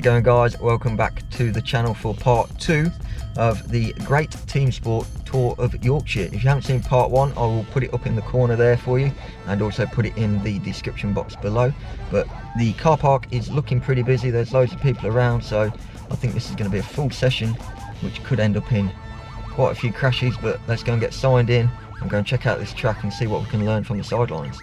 going, guys? Welcome back to the channel for part 2 of the Great TeamSport Tour of Yorkshire. If you haven't seen part 1, I will put it up in the corner there for you and also put it in the description box below. But the car park is looking pretty busy. There's loads of people around, so I think this is going to be a full session, which could end up in quite a few crashes. But let's go and get signed in and go and check out this track and see what we can learn from the sidelines.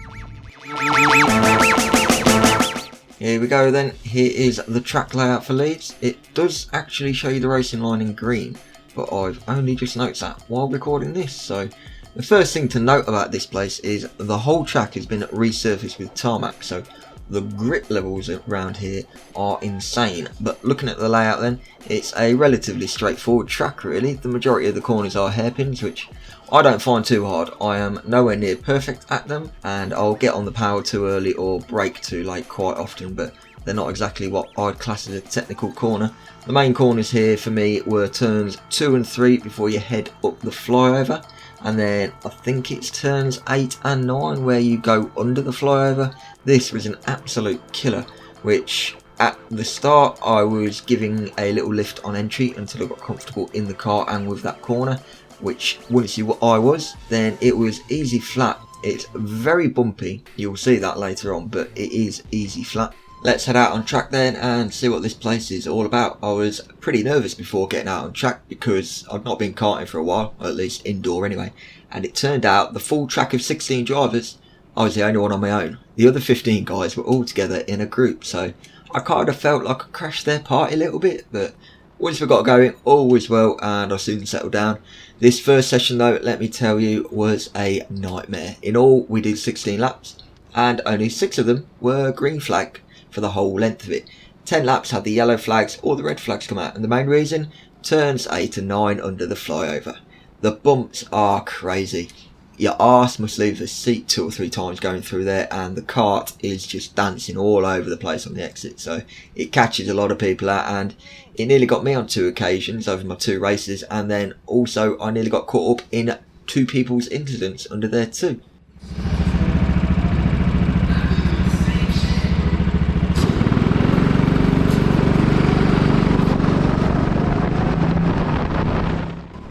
Here we go then. Here is the track layout for Leeds. It does actually show you the racing line in green, but I've only just noticed that while recording this. So the first thing to note about this place is the whole track has been resurfaced with tarmac, so the grip levels around here are insane. But looking at the layout then, it's a relatively straightforward track really. The majority of the corners are hairpins, which I don't find too hard. I am nowhere near perfect at them, and I'll get on the power too early or brake too late quite often, but they're not exactly what I'd class as a technical corner. The main corners here for me were turns 2 and 3 before you head up the flyover, and then I think it's turns 8 and 9 where you go under the flyover. This was an absolute killer, which at the start I was giving a little lift on entry until I got comfortable in the car and with that corner, which once I was, then it was easy flat. It's very bumpy, you'll see that later on, but it is easy flat. Let's head out on track then and see what this place is all about. I was pretty nervous before getting out on track because I'd not been karting for a while, or at least indoor anyway, and it turned out the full track of 16 drivers, I was the only one on my own. The other 15 guys were all together in a group, so I kind of felt like I crashed their party a little bit, but once we got going, all was well and I soon settled down. This first session though, let me tell you, was a nightmare. In all, we did 16 laps and only 6 of them were green flag for the whole length of it. 10 laps had the yellow flags or the red flags come out, and the main reason, turns 8 and 9 under the flyover. The bumps are crazy. Your arse must leave the seat 2 or 3 times going through there, and the cart is just dancing all over the place on the exit, so it catches a lot of people out, and it nearly got me on 2 occasions over my 2 races, and then also I nearly got caught up in 2 people's incidents under there too.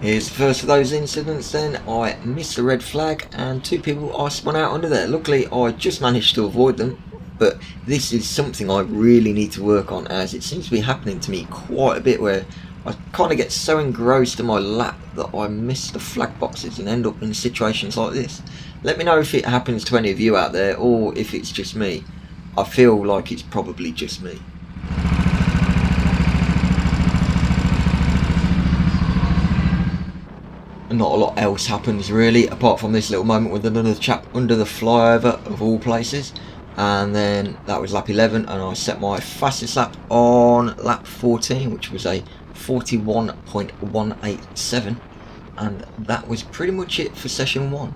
Here's the first of those incidents then. I missed a red flag and 2 people I spun out under there. Luckily I just managed to avoid them, but this is something I really need to work on, as it seems to be happening to me quite a bit, where I kind of get so engrossed in my lap that I miss the flag boxes and end up in situations like this. Let me know if it happens to any of you out there, or if it's just me. I feel like it's probably just me. Not a lot else happens really, apart from this little moment with another chap under the flyover of all places, and then that was lap 11 and I set my fastest lap on lap 14, which was a 41.187, and that was pretty much it for session 1.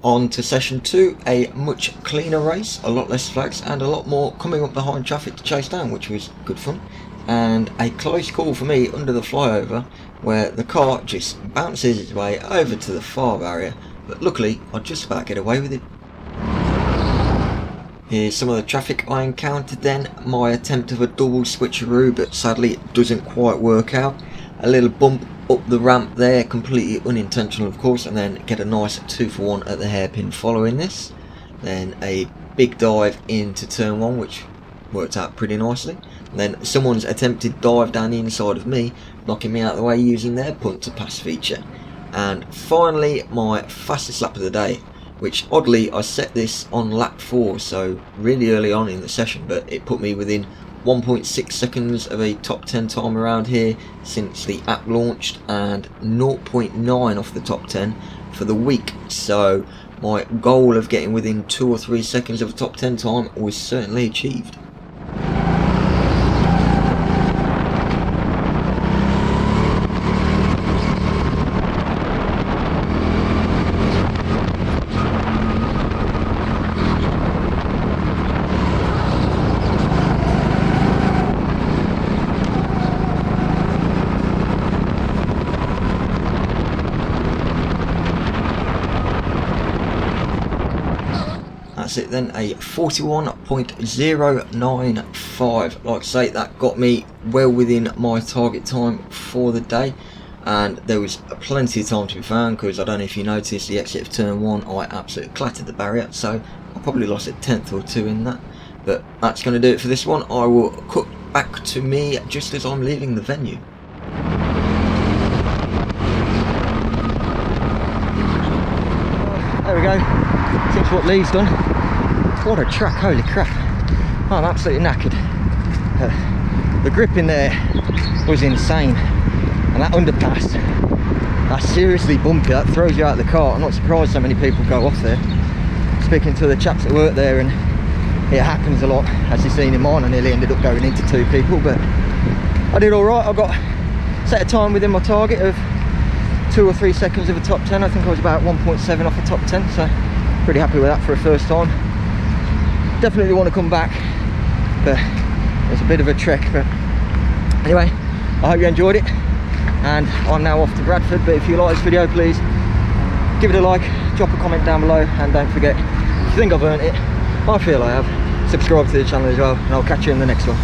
On to session 2, a much cleaner race, a lot less flags and a lot more coming up behind traffic to chase down, which was good fun. And a close call for me under the flyover, where the car just bounces its way over to the far barrier, but luckily I just about get away with it. Here's some of the traffic I encountered then. My attempt of a double switcheroo, but sadly it doesn't quite work out. A little bump up the ramp there, completely unintentional of course, and then get a nice 2 for 1 at the hairpin following this. Then a big dive into turn 1, which worked out pretty nicely. And then someone's attempted dive down the inside of me, knocking me out of the way using their punt to pass feature. And finally my fastest lap of the day, which oddly I set this on lap 4, so really early on in the session, but it put me within 1.6 seconds of a top 10 time around here since the app launched, and 0.9 off the top 10 for the week. So my goal of getting within 2 or 3 seconds of a top 10 time was certainly achieved. That's it then, a 41.095. Like I say, that got me well within my target time for the day, and there was plenty of time to be found, because I don't know if you noticed, the exit of turn 1 I absolutely clattered the barrier, so I probably lost a tenth or two in that. But that's going to do it for this one. I will cut back to me just as I'm leaving the venue. There we go, TeamSport Leeds done. What a track, holy crap. I'm absolutely knackered. The grip in there was insane, and that underpass, that's seriously bumpy, that throws you out of the car. I'm not surprised so many people go off there. Speaking to the chaps that work there, and it happens a lot. As you've seen in mine, I nearly ended up going into 2 people, but I did alright. I got set a time within my target of 2 or 3 seconds of a top 10. I think I was about 1.7 off the top 10, so pretty happy with that for a first time. Definitely want to come back, but it's a bit of a trek. But anyway, I hope you enjoyed it, and I'm now off to Bradford. But if you like this video, please give it a like, drop a comment down below, and don't forget, if you think I've earned it, I feel I have, subscribe to the channel as well, and I'll catch you in the next one.